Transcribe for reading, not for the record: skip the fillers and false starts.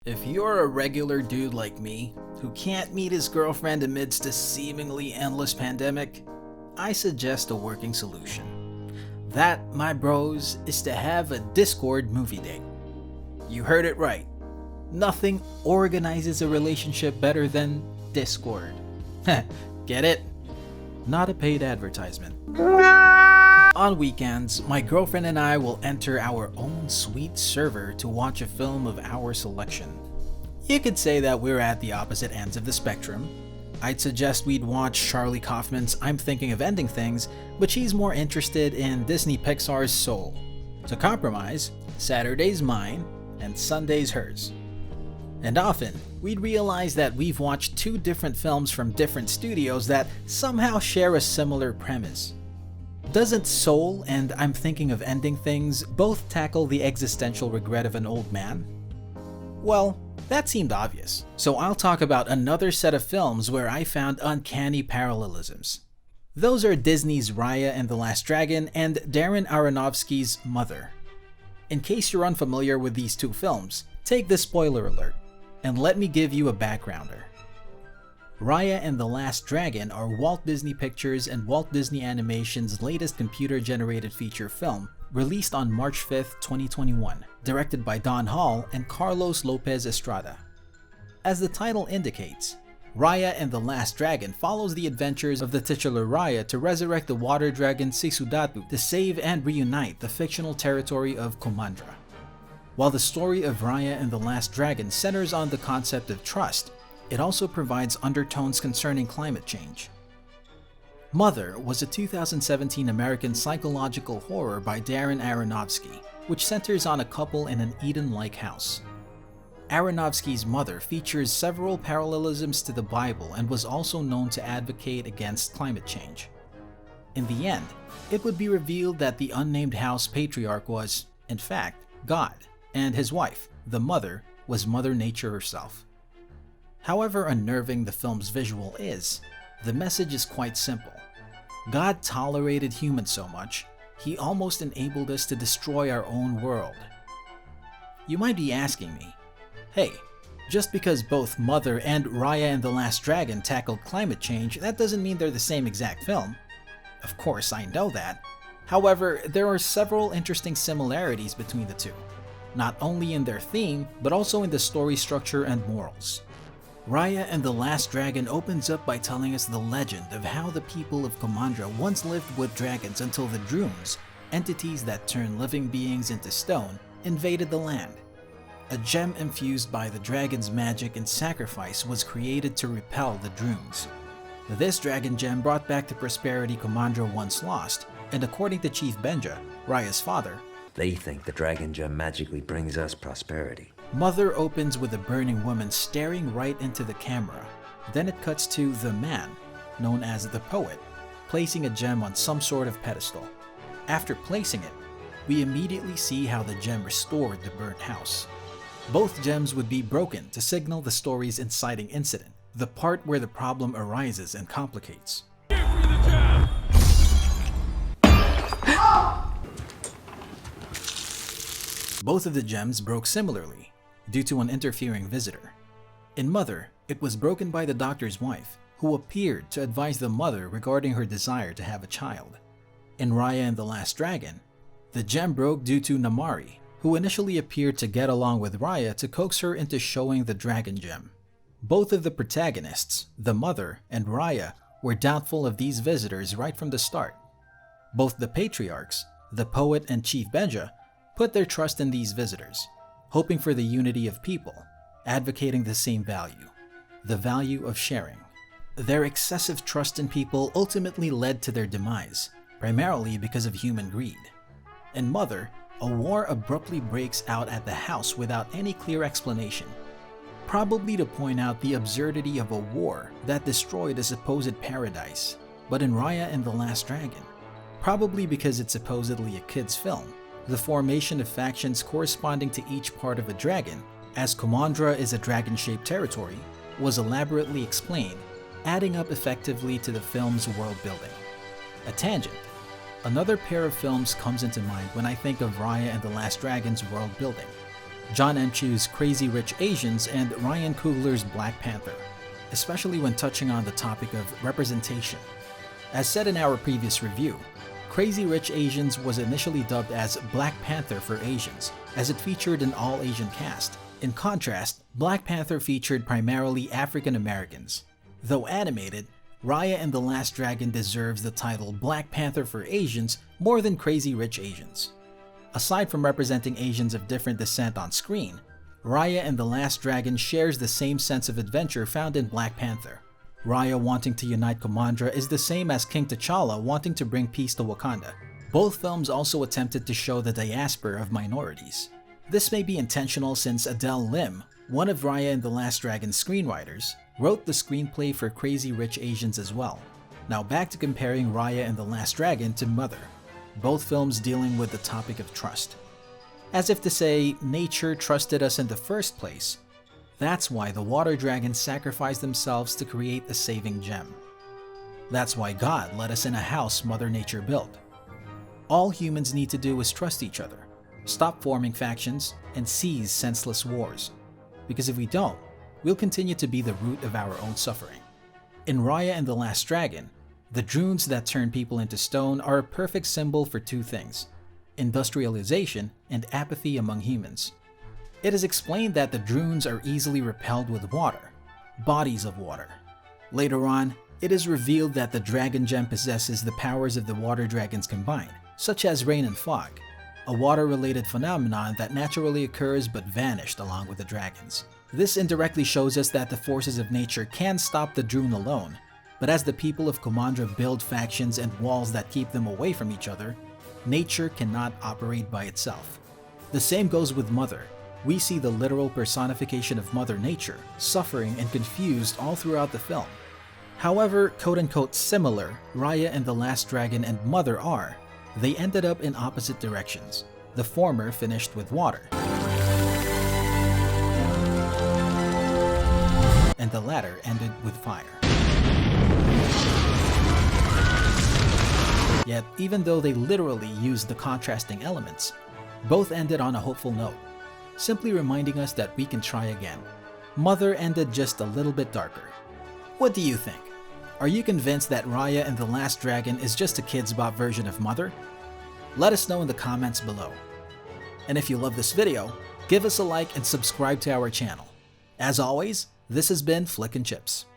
If you're a regular dude like me, who can't meet his girlfriend amidst a seemingly endless pandemic, I suggest a working solution. That, my bros, is to have a Discord movie date. You heard it right. Nothing organizes a relationship better than Discord. Get it? Not a paid advertisement. On weekends, my girlfriend and I will enter our own sweet server to watch a film of our selection. You could say that we're at the opposite ends of the spectrum. I'd suggest we'd watch Charlie Kaufman's I'm Thinking of Ending Things, but she's more interested in Disney Pixar's Soul. To compromise, Saturday's mine and Sunday's hers. And often, we'd realize that we've watched two different films from different studios that somehow share a similar premise. Doesn't Soul and I'm Thinking of Ending Things both tackle the existential regret of an old man? Well, that seemed obvious, so I'll talk about another set of films where I found uncanny parallelisms. Those are Disney's Raya and the Last Dragon and Darren Aronofsky's Mother. In case you're unfamiliar with these two films, take the spoiler alert, and let me give you a backgrounder. Raya and the Last Dragon are Walt Disney Pictures and Walt Disney Animation's latest computer-generated feature film, released on March 5, 2021, directed by Don Hall and Carlos Lopez Estrada. As the title indicates, Raya and the Last Dragon follows the adventures of the titular Raya to resurrect the water dragon Sisudatu to save and reunite the fictional territory of Kumandra. While the story of Raya and the Last Dragon centers on the concept of trust, it also provides undertones concerning climate change. Mother was a 2017 American psychological horror by Darren Aronofsky, which centers on a couple in an Eden-like house. Aronofsky's Mother features several parallelisms to the Bible and was also known to advocate against climate change. In the end, it would be revealed that the unnamed house patriarch was, in fact, God, and his wife, the mother, was Mother Nature herself. However unnerving the film's visual is, the message is quite simple. God tolerated humans so much, he almost enabled us to destroy our own world. You might be asking me, hey, just because both Mother and Raya and the Last Dragon tackled climate change, that doesn't mean they're the same exact film. Of course, I know that. However, there are several interesting similarities between the two, not only in their theme, but also in the story structure and morals. Raya and the Last Dragon opens up by telling us the legend of how the people of Kumandra once lived with dragons until the Drooms, entities that turn living beings into stone, invaded the land. A gem infused by the dragon's magic and sacrifice was created to repel the Drooms. This dragon gem brought back the prosperity Kumandra once lost, and according to Chief Benja, Raya's father, they think the dragon gem magically brings us prosperity. Mother opens with a burning woman staring right into the camera. Then it cuts to the man, known as the poet, placing a gem on some sort of pedestal. After placing it, we immediately see how the gem restored the burnt house. Both gems would be broken to signal the story's inciting incident, the part where the problem arises and complicates. Both of the gems broke similarly, due to an interfering visitor. In Mother, it was broken by the doctor's wife, who appeared to advise the mother regarding her desire to have a child. In Raya and the Last Dragon, the gem broke due to Namari, who initially appeared to get along with Raya to coax her into showing the dragon gem. Both of the protagonists, the mother and Raya, were doubtful of these visitors right from the start. Both the patriarchs, the poet and Chief Benja, put their trust in these visitors, hoping for the unity of people, advocating the same value, the value of sharing. Their excessive trust in people ultimately led to their demise, primarily because of human greed. In Mother, a war abruptly breaks out at the house without any clear explanation, probably to point out the absurdity of a war that destroyed a supposed paradise. But in Raya and the Last Dragon, probably because it's supposedly a kid's film, the formation of factions corresponding to each part of a dragon, as Kumandra is a dragon-shaped territory, was elaborately explained, adding up effectively to the film's world building. A tangent. Another pair of films comes into mind when I think of Raya and the Last Dragon's world building. John M. Chu's Crazy Rich Asians, and Ryan Coogler's Black Panther, especially when touching on the topic of representation. As said in our previous review, Crazy Rich Asians was initially dubbed as Black Panther for Asians, as it featured an all-Asian cast. In contrast, Black Panther featured primarily African Americans. Though animated, Raya and the Last Dragon deserves the title Black Panther for Asians more than Crazy Rich Asians. Aside from representing Asians of different descent on screen, Raya and the Last Dragon shares the same sense of adventure found in Black Panther. Raya wanting to unite Kumandra is the same as King T'Challa wanting to bring peace to Wakanda. Both films also attempted to show the diaspora of minorities. This may be intentional since Adele Lim, one of Raya and the Last Dragon's screenwriters, wrote the screenplay for Crazy Rich Asians as well. Now back to comparing Raya and the Last Dragon to Mother, both films dealing with the topic of trust. As if to say, nature trusted us in the first place. That's why the water dragons sacrificed themselves to create a saving gem. That's why God let us in a house Mother Nature built. All humans need to do is trust each other, stop forming factions, and cease senseless wars. Because if we don't, we'll continue to be the root of our own suffering. In Raya and the Last Dragon, the drunes that turn people into stone are a perfect symbol for two things: industrialization and apathy among humans. It is explained that the drunes are easily repelled with water, bodies of water. Later on, it is revealed that the dragon gem possesses the powers of the water dragons combined, such as rain and fog, a water-related phenomenon that naturally occurs but vanished along with the dragons. This indirectly shows us that the forces of nature can stop the drune alone, but as the people of Kumandra build factions and walls that keep them away from each other, nature cannot operate by itself. The same goes with Mother. We see the literal personification of Mother Nature, suffering and confused all throughout the film. However quote-unquote similar Raya and the Last Dragon and Mother are, they ended up in opposite directions. The former finished with water, and the latter ended with fire. Yet, even though they literally used the contrasting elements, both ended on a hopeful note, simply reminding us that we can try again. Mother ended just a little bit darker. What do you think? Are you convinced that Raya and the Last Dragon is just a Kidz Bop version of Mother? Let us know in the comments below. And if you love this video, give us a like and subscribe to our channel. As always, this has been Flick and Chips.